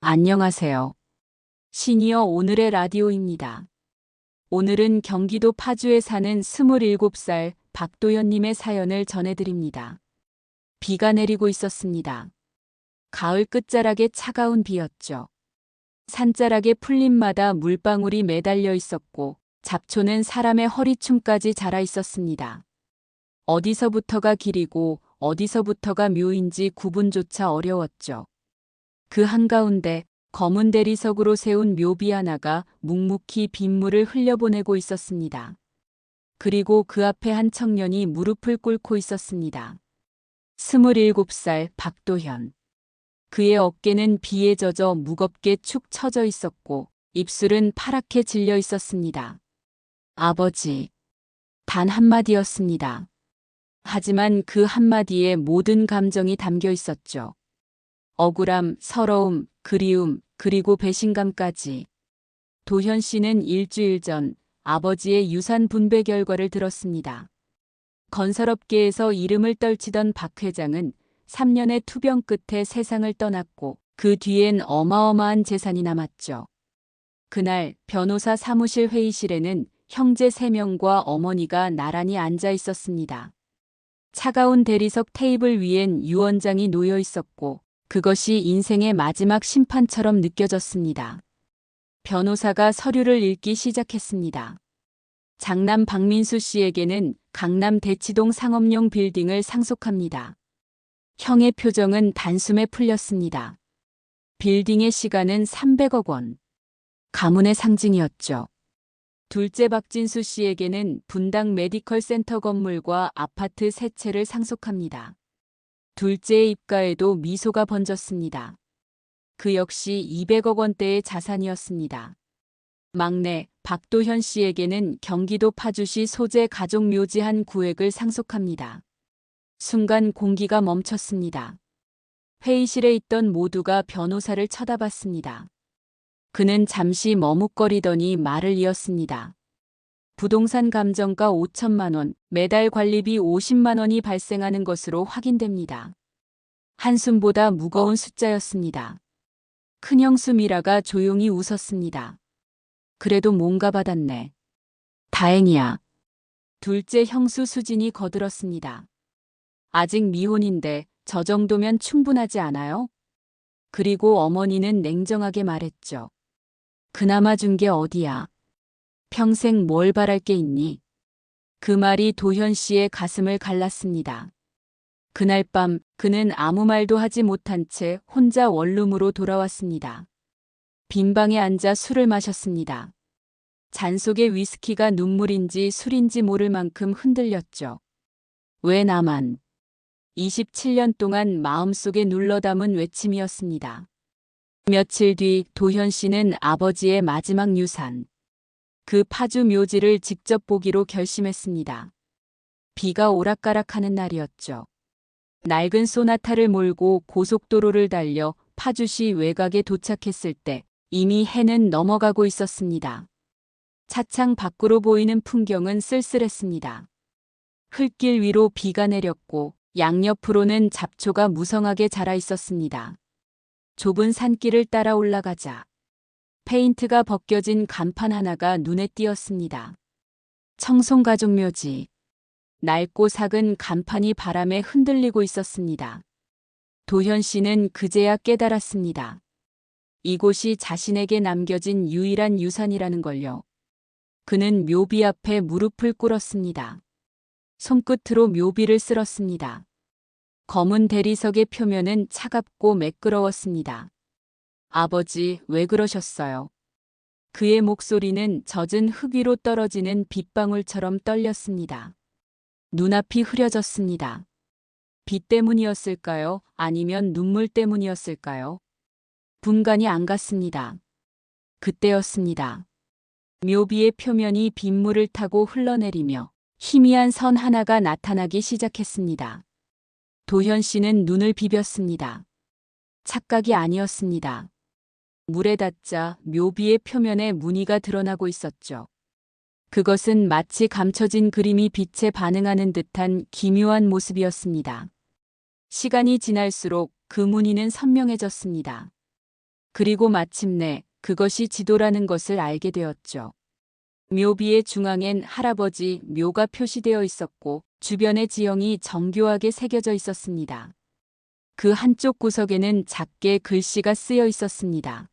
안녕하세요. 시니어 오늘의 라디오입니다. 오늘은 경기도 파주에 사는 27살 박도현님의 사연을 전해드립니다. 비가 내리고 있었습니다. 가을 끝자락에 차가운 비였죠. 산자락에 풀잎마다 물방울이 매달려 있었고 잡초는 사람의 허리춤까지 자라 있었습니다. 어디서부터가 길이고 어디서부터가 묘인지 구분조차 어려웠죠. 그 한가운데 검은 대리석으로 세운 묘비 하나가 묵묵히 빗물을 흘려보내고 있었습니다. 그리고 그 앞에 한 청년이 무릎을 꿇고 있었습니다. 27살 박도현. 그의 어깨는 비에 젖어 무겁게 축 처져 있었고 입술은 파랗게 질려 있었습니다. 아버지. 단 한마디였습니다. 하지만 그 한마디에 모든 감정이 담겨 있었죠. 억울함, 서러움, 그리움, 그리고 배신감까지. 도현 씨는 일주일 전 아버지의 유산 분배 결과를 들었습니다. 건설업계에서 이름을 떨치던 박 회장은 3년의 투병 끝에 세상을 떠났고 그 뒤엔 어마어마한 재산이 남았죠. 그날 변호사 사무실 회의실에는 형제 3명과 어머니가 나란히 앉아 있었습니다. 차가운 대리석 테이블 위엔 유언장이 놓여 있었고 그것이 인생의 마지막 심판처럼 느껴졌습니다. 변호사가 서류를 읽기 시작했습니다. 장남 박민수 씨에게는 강남 대치동 상업용 빌딩을 상속합니다. 형의 표정은 단숨에 풀렸습니다. 빌딩의 시가는 300억 원. 가문의 상징이었죠. 둘째 박진수 씨에게는 분당 메디컬 센터 건물과 아파트 3채를 상속합니다. 둘째의 입가에도 미소가 번졌습니다. 그 역시 200억 원대의 자산이었습니다. 막내 박도현 씨에게는 경기도 파주시 소재 가족묘지 한 구획을 상속합니다. 순간 공기가 멈췄습니다. 회의실에 있던 모두가 변호사를 쳐다봤습니다. 그는 잠시 머뭇거리더니 말을 이었습니다. 부동산 감정가 5천만 원, 매달 관리비 50만 원이 발생하는 것으로 확인됩니다. 한숨보다 무거운 숫자였습니다. 큰형수 미라가 조용히 웃었습니다. 그래도 뭔가 받았네. 다행이야. 둘째 형수 수진이 거들었습니다. 아직 미혼인데 저 정도면 충분하지 않아요? 그리고 어머니는 냉정하게 말했죠. 그나마 준 게 어디야. 평생 뭘 바랄 게 있니? 그 말이 도현 씨의 가슴을 갈랐습니다. 그날 밤 그는 아무 말도 하지 못한 채 혼자 원룸으로 돌아왔습니다. 빈 방에 앉아 술을 마셨습니다. 잔 속의 위스키가 눈물인지 술인지 모를 만큼 흔들렸죠. 왜 나만? 27년 동안 마음속에 눌러담은 외침이었습니다. 며칠 뒤 도현 씨는 아버지의 마지막 유산, 그 파주 묘지를 직접 보기로 결심했습니다. 비가 오락가락하는 날이었죠. 낡은 소나타를 몰고 고속도로를 달려 파주시 외곽에 도착했을 때 이미 해는 넘어가고 있었습니다. 차창 밖으로 보이는 풍경은 쓸쓸했습니다. 흙길 위로 비가 내렸고 양옆으로는 잡초가 무성하게 자라 있었습니다. 좁은 산길을 따라 올라가자 페인트가 벗겨진 간판 하나가 눈에 띄었습니다. 청송가족묘지. 낡고 삭은 간판이 바람에 흔들리고 있었습니다. 도현 씨는 그제야 깨달았습니다. 이곳이 자신에게 남겨진 유일한 유산이라는 걸요. 그는 묘비 앞에 무릎을 꿇었습니다. 손끝으로 묘비를 쓸었습니다. 검은 대리석의 표면은 차갑고 매끄러웠습니다. 아버지, 왜 그러셨어요? 그의 목소리는 젖은 흙 위로 떨어지는 빗방울처럼 떨렸습니다. 눈앞이 흐려졌습니다. 비 때문이었을까요? 아니면 눈물 때문이었을까요? 분간이 안 갔습니다. 그때였습니다. 묘비의 표면이 빗물을 타고 흘러내리며 희미한 선 하나가 나타나기 시작했습니다. 도현 씨는 눈을 비볐습니다. 착각이 아니었습니다. 물에 닿자 묘비의 표면에 무늬가 드러나고 있었죠. 그것은 마치 감춰진 그림이 빛에 반응하는 듯한 기묘한 모습이었습니다. 시간이 지날수록 그 무늬는 선명해졌습니다. 그리고 마침내 그것이 지도라는 것을 알게 되었죠. 묘비의 중앙엔 할아버지 묘가 표시되어 있었고 주변의 지형이 정교하게 새겨져 있었습니다. 그 한쪽 구석에는 작게 글씨가 쓰여 있었습니다.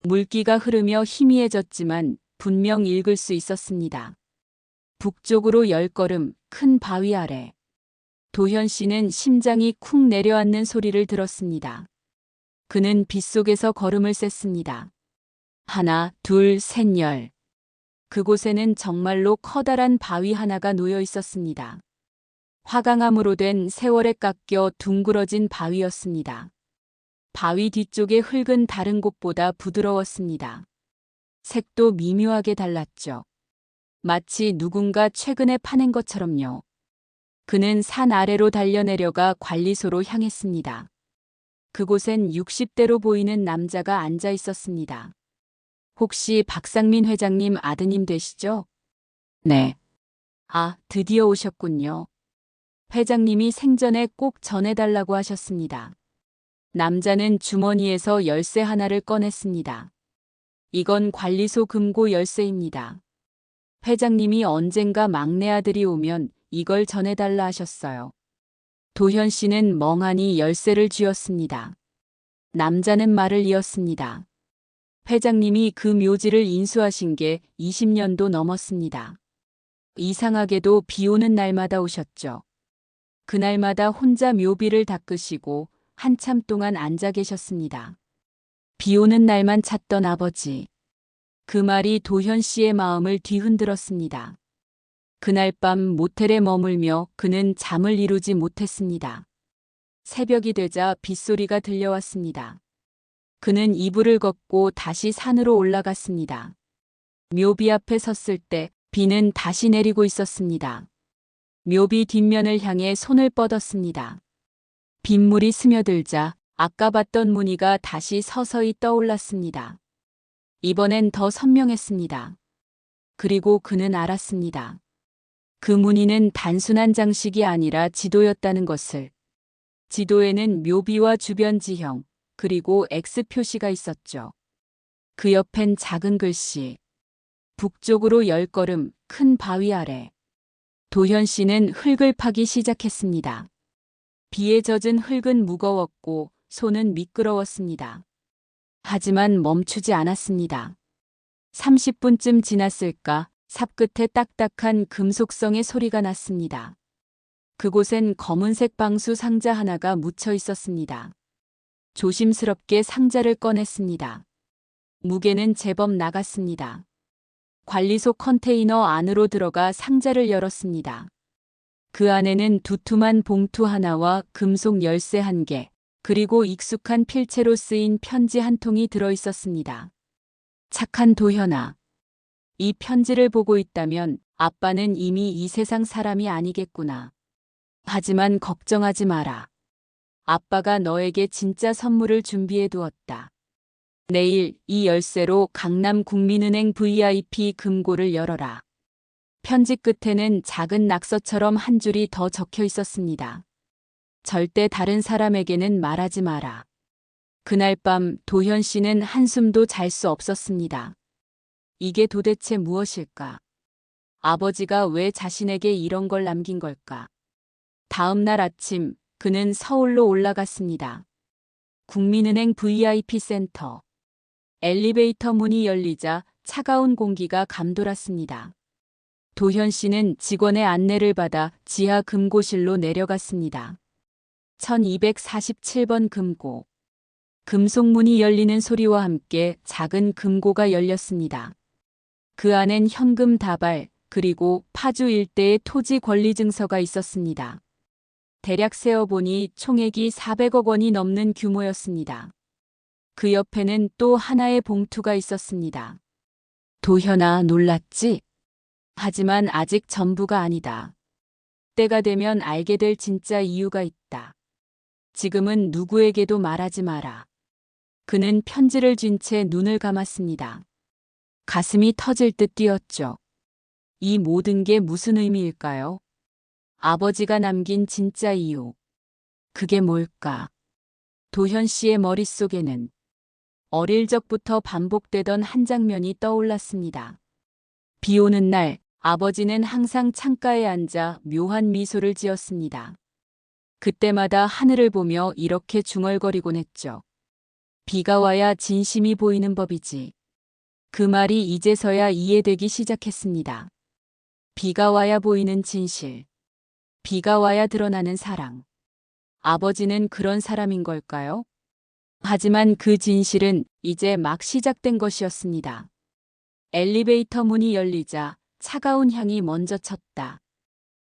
물기가 흐르며 희미해졌지만 분명 읽을 수 있었습니다. 북쪽으로 10걸음 큰 바위 아래. 도현 씨는 심장이 쿵 내려앉는 소리를 들었습니다. 그는 빗속에서 걸음을 셌습니다. 하나, 둘, 셋, 열. 그곳에는 정말로 커다란 바위 하나가 놓여 있었습니다. 화강암으로 된 세월에 깎여 둥그러진 바위였습니다. 바위 뒤쪽의 흙은 다른 곳보다 부드러웠습니다. 색도 미묘하게 달랐죠. 마치 누군가 최근에 파낸 것처럼요. 그는 산 아래로 달려내려가 관리소로 향했습니다. 그곳엔 60대로 보이는 남자가 앉아 있었습니다. 혹시 박상민 회장님 아드님 되시죠? 네. 아, 드디어 오셨군요. 회장님이 생전에 꼭 전해달라고 하셨습니다. 남자는 주머니에서 열쇠 하나를 꺼냈습니다. 이건 관리소 금고 열쇠입니다. 회장님이 언젠가 막내 아들이 오면 이걸 전해달라 하셨어요. 도현 씨는 멍하니 열쇠를 쥐었습니다. 남자는 말을 이었습니다. 회장님이 그 묘지를 인수하신 게 20년도 넘었습니다. 이상하게도 비 오는 날마다 오셨죠. 그날마다 혼자 묘비를 닦으시고 한참 동안 앉아 계셨습니다. 비 오는 날만 찾던 아버지. 그 말이 도현 씨의 마음을 뒤흔들었습니다. 그날 밤 모텔에 머물며 그는 잠을 이루지 못했습니다. 새벽이 되자 빗소리가 들려왔습니다. 그는 이불을 걷고 다시 산으로 올라갔습니다. 묘비 앞에 섰을 때 비는 다시 내리고 있었습니다. 묘비 뒷면을 향해 손을 뻗었습니다. 빗물이 스며들자 아까 봤던 무늬가 다시 서서히 떠올랐습니다. 이번엔 더 선명했습니다. 그리고 그는 알았습니다. 그 무늬는 단순한 장식이 아니라 지도였다는 것을. 지도에는 묘비와 주변 지형, 그리고 X 표시가 있었죠. 그 옆엔 작은 글씨. 북쪽으로 10걸음 큰 바위 아래. 도현 씨는 흙을 파기 시작했습니다. 비에 젖은 흙은 무거웠고 손은 미끄러웠습니다. 하지만 멈추지 않았습니다. 30분쯤 지났을까 삽 끝에 딱딱한 금속성의 소리가 났습니다. 그곳엔 검은색 방수 상자 하나가 묻혀 있었습니다. 조심스럽게 상자를 꺼냈습니다. 무게는 제법 나갔습니다. 관리소 컨테이너 안으로 들어가 상자를 열었습니다. 그 안에는 두툼한 봉투 하나와 금속 열쇠 1개, 그리고 익숙한 필체로 쓰인 편지 1통이 들어 있었습니다. 착한 도현아. 이 편지를 보고 있다면 아빠는 이미 이 세상 사람이 아니겠구나. 하지만 걱정하지 마라. 아빠가 너에게 진짜 선물을 준비해 두었다. 내일 이 열쇠로 강남국민은행 VIP 금고를 열어라. 편지 끝에는 작은 낙서처럼 한 줄이 더 적혀 있었습니다. 절대 다른 사람에게는 말하지 마라. 그날 밤 도현 씨는 한숨도 잘 수 없었습니다. 이게 도대체 무엇일까? 아버지가 왜 자신에게 이런 걸 남긴 걸까? 다음 날 아침 그는 서울로 올라갔습니다. 국민은행 VIP 센터. 엘리베이터 문이 열리자 차가운 공기가 감돌았습니다. 도현 씨는 직원의 안내를 받아 지하 금고실로 내려갔습니다. 1247번 금고. 금속 문이 열리는 소리와 함께 작은 금고가 열렸습니다. 그 안엔 현금 다발, 그리고 파주 일대의 토지 권리 증서가 있었습니다. 대략 세어보니 총액이 400억 원이 넘는 규모였습니다. 그 옆에는 또 하나의 봉투가 있었습니다. 도현아, 놀랐지? 하지만 아직 전부가 아니다. 때가 되면 알게 될 진짜 이유가 있다. 지금은 누구에게도 말하지 마라. 그는 편지를 쥔 채 눈을 감았습니다. 가슴이 터질 듯 뛰었죠. 이 모든 게 무슨 의미일까요? 아버지가 남긴 진짜 이유. 그게 뭘까? 도현 씨의 머릿속에는 어릴 적부터 반복되던 한 장면이 떠올랐습니다. 비 오는 날 아버지는 항상 창가에 앉아 묘한 미소를 지었습니다. 그때마다 하늘을 보며 이렇게 중얼거리곤 했죠. 비가 와야 진심이 보이는 법이지. 그 말이 이제서야 이해되기 시작했습니다. 비가 와야 보이는 진실. 비가 와야 드러나는 사랑. 아버지는 그런 사람인 걸까요? 하지만 그 진실은 이제 막 시작된 것이었습니다. 엘리베이터 문이 열리자 차가운 향이 먼저 쳤다.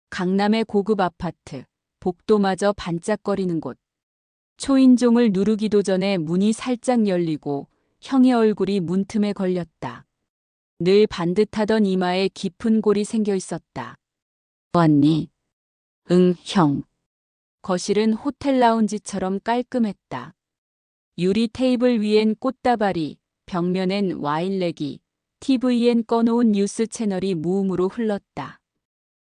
강남의 고급 아파트, 복도마저 반짝거리는 곳. 초인종을 누르기도 전에 문이 살짝 열리고 형의 얼굴이 문틈에 걸렸다. 늘 반듯하던 이마에 깊은 골이 생겨 있었다. 왔니? 응, 형. 거실은 호텔 라운지처럼 깔끔했다. 유리 테이블 위엔 꽃다발이, 벽면엔 와인렉이, TV엔 꺼놓은 뉴스 채널이 무음으로 흘렀다.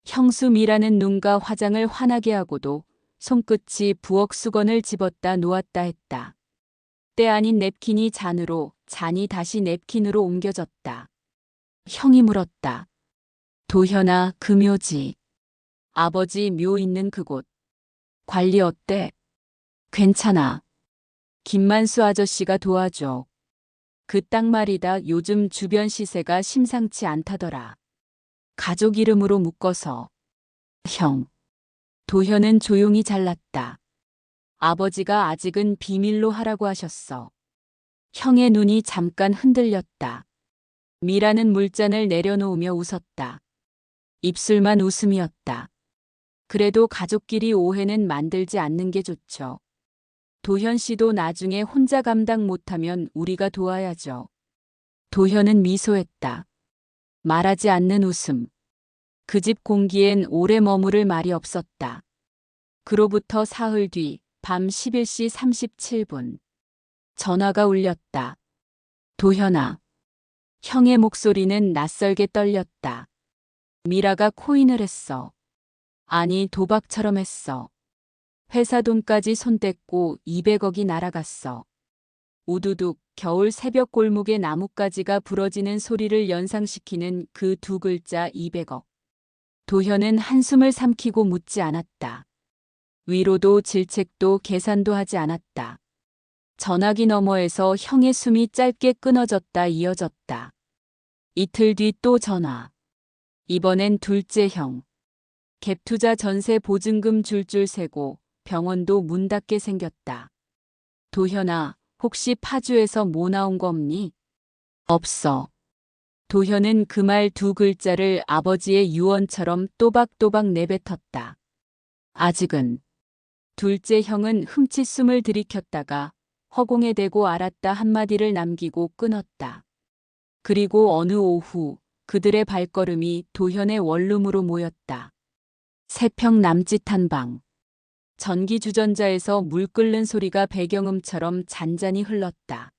형수미라는 눈과 화장을 환하게 하고도 손끝이 부엌 수건을 집었다 놓았다 했다. 때 아닌 냅킨이 잔으로, 잔이 다시 냅킨으로 옮겨졌다. 형이 물었다. 도현아, 그 묘지. 아버지 묘 있는 그곳. 관리 어때? 괜찮아. 김만수 아저씨가 도와줘. 그 딱 말이다. 요즘 주변 시세가 심상치 않다더라. 가족 이름으로 묶어서. 형. 도현은 조용히 잘랐다. 아버지가 아직은 비밀로 하라고 하셨어. 형의 눈이 잠깐 흔들렸다. 미라는 물잔을 내려놓으며 웃었다. 입술만 웃음이었다. 그래도 가족끼리 오해는 만들지 않는 게 좋죠. 도현 씨도 나중에 혼자 감당 못하면 우리가 도와야죠. 도현은 미소했다. 말하지 않는 웃음. 그 집 공기엔 오래 머무를 말이 없었다. 그로부터 사흘 뒤 밤 11시 37분. 전화가 울렸다. 도현아. 형의 목소리는 낯설게 떨렸다. 미라가 코인을 했어. 아니, 도박처럼 했어. 회사 돈까지 손 뗐고 200억이 날아갔어. 우두둑 겨울 새벽 골목의 나뭇가지가 부러지는 소리를 연상시키는 그 두 글자 200억. 도현은 한숨을 삼키고 묻지 않았다. 위로도 질책도 계산도 하지 않았다. 전화기 너머에서 형의 숨이 짧게 끊어졌다 이어졌다. 이틀 뒤 또 전화. 이번엔 둘째 형. 갭투자 전세 보증금 줄줄 세고 병원도 문 닫게 생겼다. 도현아, 혹시 파주에서 뭐 나온 거 없니? 없어. 도현은 그 말 두 글자를 아버지의 유언처럼 또박또박 내뱉었다. 아직은. 둘째 형은 흠칫 숨을 들이켰다가 허공에 대고 알았다 한마디를 남기고 끊었다. 그리고 어느 오후 그들의 발걸음이 도현의 원룸으로 모였다. 세평 남짓한 방. 전기 주전자에서 물 끓는 소리가 배경음처럼 잔잔히 흘렀다.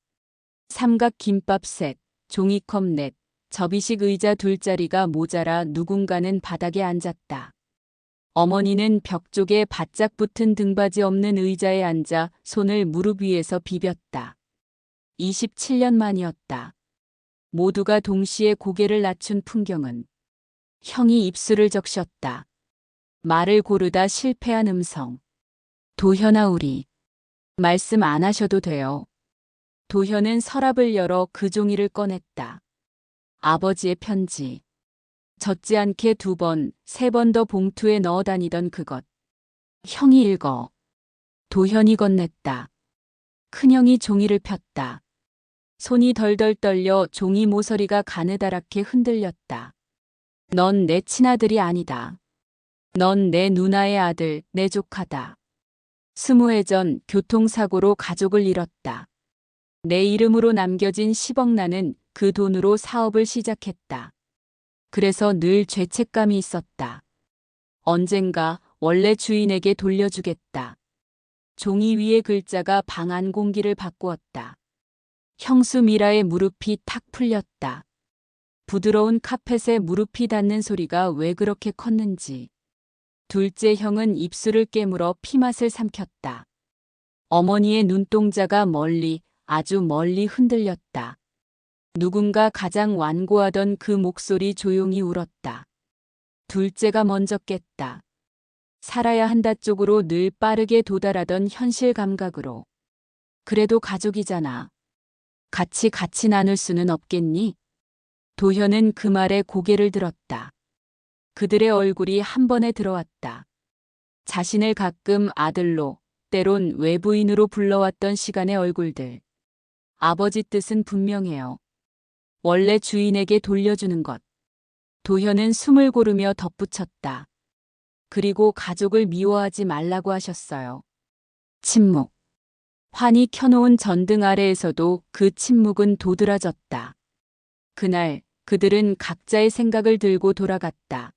삼각 김밥 셋, 종이컵 넷, 접이식 의자 둘자리가 모자라 누군가는 바닥에 앉았다. 어머니는 벽 쪽에 바짝 붙은 등받이 없는 의자에 앉아 손을 무릎 위에서 비볐다. 27년 만이었다. 모두가 동시에 고개를 낮춘 풍경은 형이 입술을 적셨다. 말을 고르다 실패한 음성. 도현아 우리. 말씀 안 하셔도 돼요. 도현은 서랍을 열어 그 종이를 꺼냈다. 아버지의 편지. 젖지 않게 2번, 3번 더 봉투에 넣어 다니던 그것. 형이 읽어. 도현이 건넸다. 큰형이 종이를 폈다. 손이 덜덜 떨려 종이 모서리가 가느다랗게 흔들렸다. 넌 내 친아들이 아니다. 넌 내 누나의 아들, 내 조카다. 20해 전 교통사고로 가족을 잃었다. 내 이름으로 남겨진 10억 나는 그 돈으로 사업을 시작했다. 그래서 늘 죄책감이 있었다. 언젠가 원래 주인에게 돌려주겠다. 종이 위의 글자가 방 안 공기를 바꾸었다. 형수 미라의 무릎이 탁 풀렸다. 부드러운 카펫에 무릎이 닿는 소리가 왜 그렇게 컸는지. 둘째 형은 입술을 깨물어 피맛을 삼켰다. 어머니의 눈동자가 멀리 아주 멀리 흔들렸다. 누군가 가장 완고하던 그 목소리 조용히 울었다. 둘째가 먼저 깼다. 살아야 한다 쪽으로 늘 빠르게 도달하던 현실 감각으로. 그래도 가족이잖아. 같이 나눌 수는 없겠니? 도현은 그 말에 고개를 들었다. 그들의 얼굴이 한 번에 들어왔다. 자신을 가끔 아들로, 때론 외부인으로 불러왔던 시간의 얼굴들. 아버지 뜻은 분명해요. 원래 주인에게 돌려주는 것. 도현은 숨을 고르며 덧붙였다. 그리고 가족을 미워하지 말라고 하셨어요. 침묵. 환히 켜놓은 전등 아래에서도 그 침묵은 도드라졌다. 그날 그들은 각자의 생각을 들고 돌아갔다.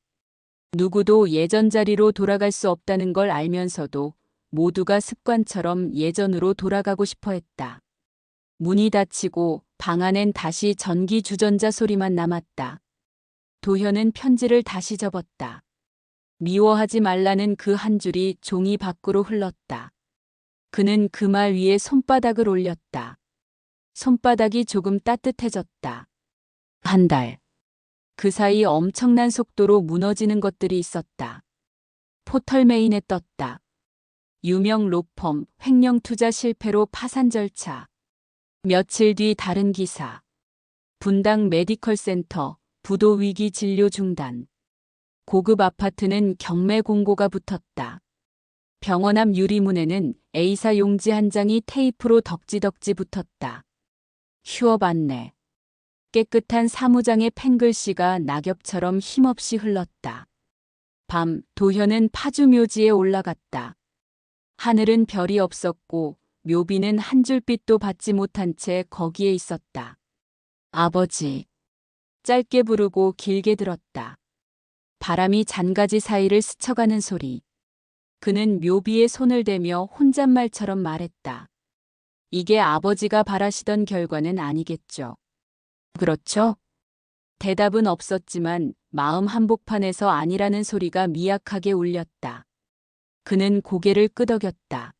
누구도 예전 자리로 돌아갈 수 없다는 걸 알면서도 모두가 습관처럼 예전으로 돌아가고 싶어 했다. 문이 닫히고 방 안엔 다시 전기 주전자 소리만 남았다. 도현은 편지를 다시 접었다. 미워하지 말라는 그 한 줄이 종이 밖으로 흘렀다. 그는 그 말 위에 손바닥을 올렸다. 손바닥이 조금 따뜻해졌다. 한 달. 그 사이 엄청난 속도로 무너지는 것들이 있었다. 포털 메인에 떴다. 유명 로펌 횡령 투자 실패로 파산 절차. 며칠 뒤 다른 기사. 분당 메디컬 센터 부도 위기 진료 중단. 고급 아파트는 경매 공고가 붙었다. 병원 앞 유리문에는 A사 용지 한 장이 테이프로 덕지덕지 붙었다. 휴업 안내. 깨끗한 사무장의 펜글씨가 낙엽처럼 힘없이 흘렀다. 밤 도현은 파주 묘지에 올라갔다. 하늘은 별이 없었고 묘비는 한 줄 빛도 받지 못한 채 거기에 있었다. 아버지. 짧게 부르고 길게 들었다. 바람이 잔가지 사이를 스쳐가는 소리. 그는 묘비에 손을 대며 혼잣말처럼 말했다. 이게 아버지가 바라시던 결과는 아니겠죠. 그렇죠? 대답은 없었지만 마음 한복판에서 아니라는 소리가 미약하게 울렸다. 그는 고개를 끄덕였다.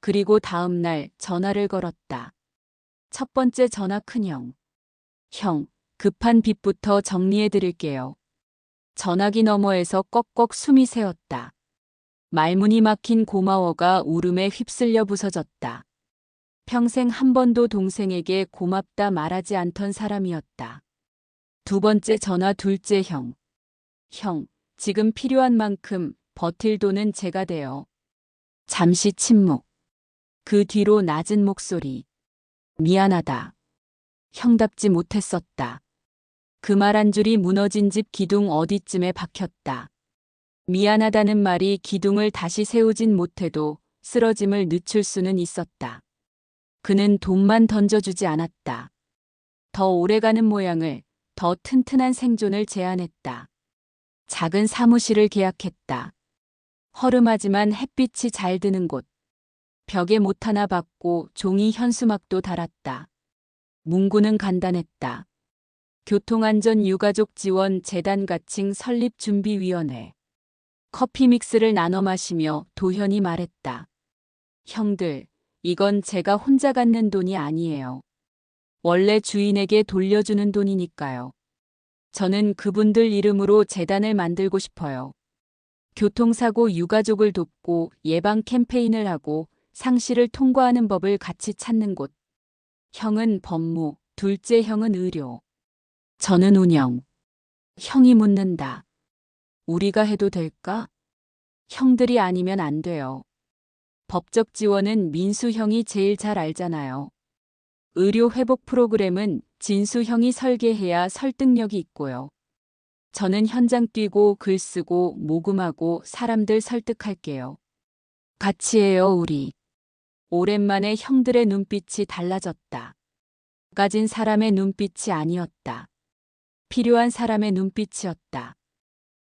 그리고 다음 날 전화를 걸었다. 첫 번째 전화 큰형. 형, 급한 빚부터 정리해 드릴게요. 전화기 너머에서 꺽꺽 숨이 새었다. 말문이 막힌 고마워가 울음에 휩쓸려 부서졌다. 평생 한 번도 동생에게 고맙다 말하지 않던 사람이었다. 두 번째 전화 둘째 형. 형, 지금 필요한 만큼 버틸 돈은 제가 돼요. 잠시 침묵. 그 뒤로 낮은 목소리. 미안하다. 형답지 못했었다. 그 말 한 줄이 무너진 집 기둥 어디쯤에 박혔다. 미안하다는 말이 기둥을 다시 세우진 못해도 쓰러짐을 늦출 수는 있었다. 그는 돈만 던져주지 않았다. 더 오래가는 모양을, 더 튼튼한 생존을 제안했다. 작은 사무실을 계약했다. 허름하지만 햇빛이 잘 드는 곳. 벽에 못 하나 박고 종이 현수막도 달았다. 문구는 간단했다. 교통안전 유가족 지원 재단 가칭 설립준비위원회. 커피 믹스를 나눠 마시며 도현이 말했다. 형들, 이건 제가 혼자 갖는 돈이 아니에요. 원래 주인에게 돌려주는 돈이니까요. 저는 그분들 이름으로 재단을 만들고 싶어요. 교통사고 유가족을 돕고 예방 캠페인을 하고 상시를 통과하는 법을 같이 찾는 곳. 형은 법무, 둘째 형은 의료. 저는 운영. 형이 묻는다. 우리가 해도 될까? 형들이 아니면 안 돼요. 법적 지원은 민수 형이 제일 잘 알잖아요. 의료 회복 프로그램은 진수 형이 설계해야 설득력이 있고요. 저는 현장 뛰고 글 쓰고 모금하고 사람들 설득할게요. 같이 해요, 우리. 오랜만에 형들의 눈빛이 달라졌다. 가진 사람의 눈빛이 아니었다. 필요한 사람의 눈빛이었다.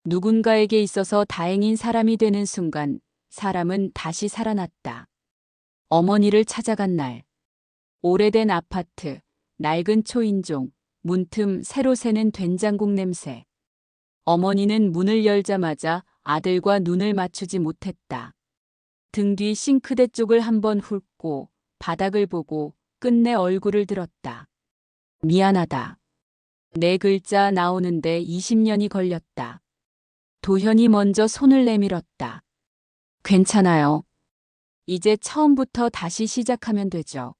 누군가에게 있어서 다행인 사람이 되는 순간 사람은 다시 살아났다. 어머니를 찾아간 날. 오래된 아파트, 낡은 초인종, 문틈 새로 새는 된장국 냄새. 어머니는 문을 열자마자 아들과 눈을 맞추지 못했다. 등 뒤 싱크대 쪽을 한번 훑고 바닥을 보고 끝내 얼굴을 들었다. 미안하다. 네 글자 나오는데 20년이 걸렸다. 도현이 먼저 손을 내밀었다. 괜찮아요. 이제 처음부터 다시 시작하면 되죠.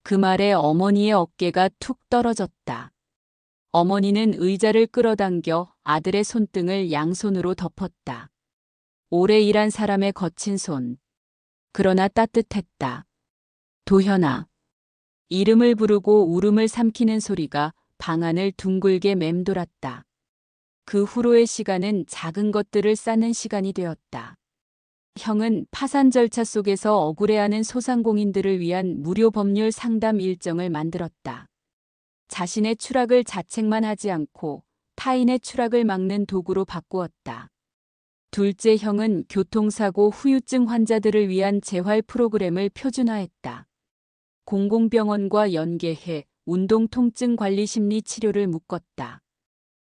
그 말에 어머니의 어깨가 툭 떨어졌다. 어머니는 의자를 끌어당겨 아들의 손등을 양손으로 덮었다. 오래 일한 사람의 거친 손. 그러나 따뜻했다. 도현아. 이름을 부르고 울음을 삼키는 소리가 방 안을 둥글게 맴돌았다. 그 후로의 시간은 작은 것들을 쌓는 시간이 되었다. 형은 파산 절차 속에서 억울해하는 소상공인들을 위한 무료 법률 상담 일정을 만들었다. 자신의 추락을 자책만 하지 않고 타인의 추락을 막는 도구로 바꾸었다. 둘째 형은 교통사고 후유증 환자들을 위한 재활 프로그램을 표준화했다. 공공병원과 연계해 운동통증관리심리치료를 묶었다.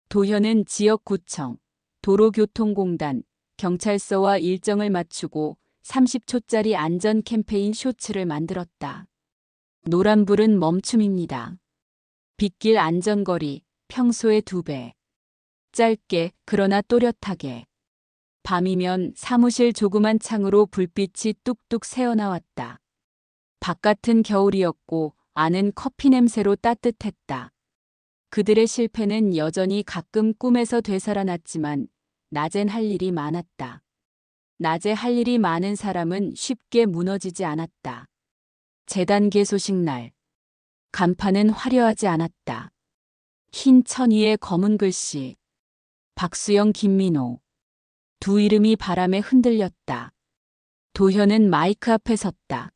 도현은 지역구청, 도로교통공단, 경찰서와 일정을 맞추고 30초짜리 안전 캠페인 쇼츠를 만들었다. 노란불은 멈춤입니다. 빗길 안전거리, 평소의 2배. 짧게, 그러나 또렷하게. 밤이면 사무실 조그만 창으로 불빛이 뚝뚝 새어나왔다. 바깥은 겨울이었고 안은 커피 냄새로 따뜻했다. 그들의 실패는 여전히 가끔 꿈에서 되살아났지만 낮엔 할 일이 많았다. 낮에 할 일이 많은 사람은 쉽게 무너지지 않았다. 재단 개소식 날. 간판은 화려하지 않았다. 흰 천위에 검은 글씨. 박수영, 김민호. 두 이름이 바람에 흔들렸다. 도현은 마이크 앞에 섰다.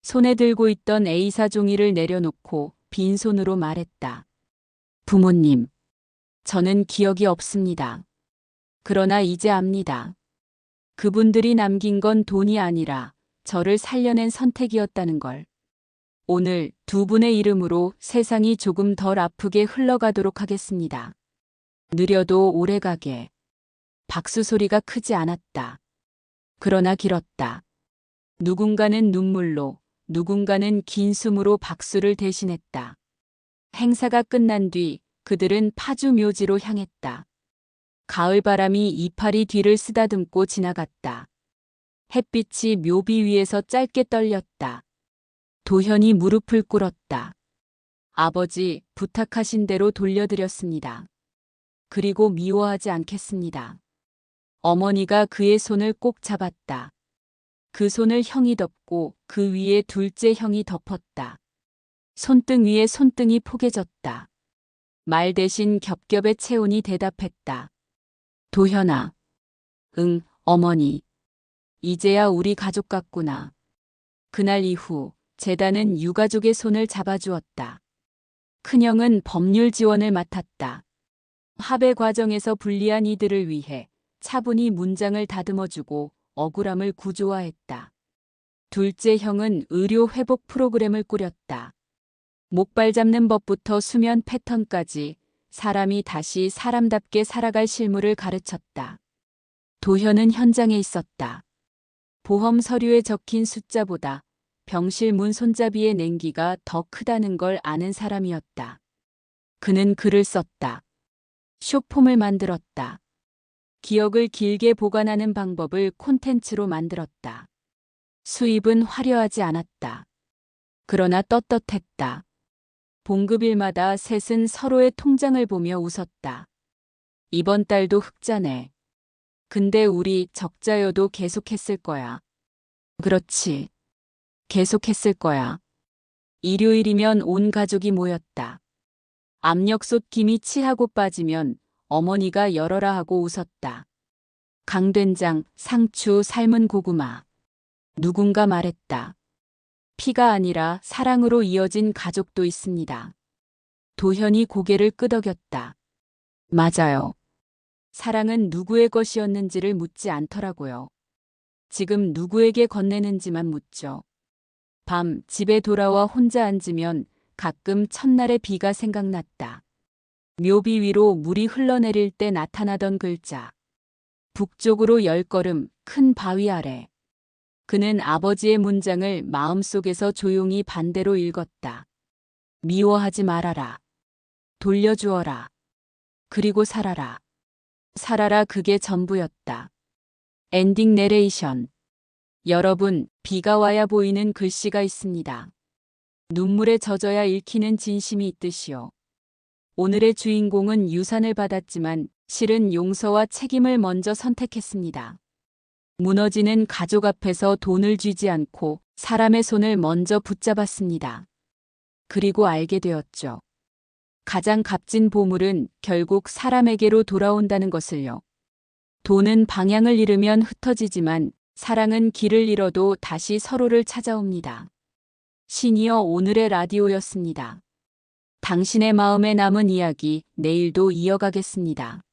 손에 들고 있던 A사 종이를 내려놓고 빈손으로 말했다. 부모님, 저는 기억이 없습니다. 그러나 이제 압니다. 그분들이 남긴 건 돈이 아니라 저를 살려낸 선택이었다는 걸. 오늘 두 분의 이름으로 세상이 조금 덜 아프게 흘러가도록 하겠습니다. 느려도 오래가게. 박수 소리가 크지 않았다. 그러나 길었다. 누군가는 눈물로, 누군가는 긴 숨으로 박수를 대신했다. 행사가 끝난 뒤 그들은 파주 묘지로 향했다. 가을바람이 이파리 뒤를 쓰다듬고 지나갔다. 햇빛이 묘비 위에서 짧게 떨렸다. 도현이 무릎을 꿇었다. 아버지, 부탁하신 대로 돌려드렸습니다. 그리고 미워하지 않겠습니다. 어머니가 그의 손을 꼭 잡았다. 그 손을 형이 덮고 그 위에 둘째 형이 덮었다. 손등 위에 손등이 포개졌다. 말 대신 겹겹의 체온이 대답했다. 도현아. 응, 어머니. 이제야 우리 가족 같구나. 그날 이후 재단은 유가족의 손을 잡아주었다. 큰형은 법률 지원을 맡았다. 합의 과정에서 불리한 이들을 위해 차분히 문장을 다듬어주고 억울함을 구조화했다. 둘째 형은 의료 회복 프로그램을 꾸렸다. 목발 잡는 법부터 수면 패턴까지 사람이 다시 사람답게 살아갈 실무를 가르쳤다. 도현은 현장에 있었다. 보험 서류에 적힌 숫자보다 병실 문 손잡이의 냉기가 더 크다는 걸 아는 사람이었다. 그는 글을 썼다. 쇼폼을 만들었다. 기억을 길게 보관하는 방법을 콘텐츠로 만들었다. 수입은 화려하지 않았다. 그러나 떳떳했다. 봉급일마다 셋은 서로의 통장을 보며 웃었다. 이번 달도 흑자네. 근데 우리 적자여도 계속했을 거야. 그렇지. 계속했을 거야. 일요일이면 온 가족이 모였다. 압력솥 김이 치하고 빠지면 어머니가 열어라 하고 웃었다. 강된장, 상추, 삶은 고구마. 누군가 말했다. 피가 아니라 사랑으로 이어진 가족도 있습니다. 도현이 고개를 끄덕였다. 맞아요. 사랑은 누구의 것이었는지를 묻지 않더라고요. 지금 누구에게 건네는지만 묻죠. 밤 집에 돌아와 혼자 앉으면 가끔 첫날의 비가 생각났다. 묘비 위로 물이 흘러내릴 때 나타나던 글자. 북쪽으로 10걸음 큰 바위 아래. 그는 아버지의 문장을 마음속에서 조용히 반대로 읽었다. 미워하지 말아라. 돌려주어라. 그리고 살아라. 살아라, 그게 전부였다. 엔딩 내레이션. 여러분, 비가 와야 보이는 글씨가 있습니다. 눈물에 젖어야 읽히는 진심이 있듯이요. 오늘의 주인공은 유산을 받았지만 실은 용서와 책임을 먼저 선택했습니다. 무너지는 가족 앞에서 돈을 쥐지 않고 사람의 손을 먼저 붙잡았습니다. 그리고 알게 되었죠. 가장 값진 보물은 결국 사람에게로 돌아온다는 것을요. 돈은 방향을 잃으면 흩어지지만 사랑은 길을 잃어도 다시 서로를 찾아옵니다. 신이어 오늘의 라디오였습니다. 당신의 마음에 남은 이야기 내일도 이어가겠습니다.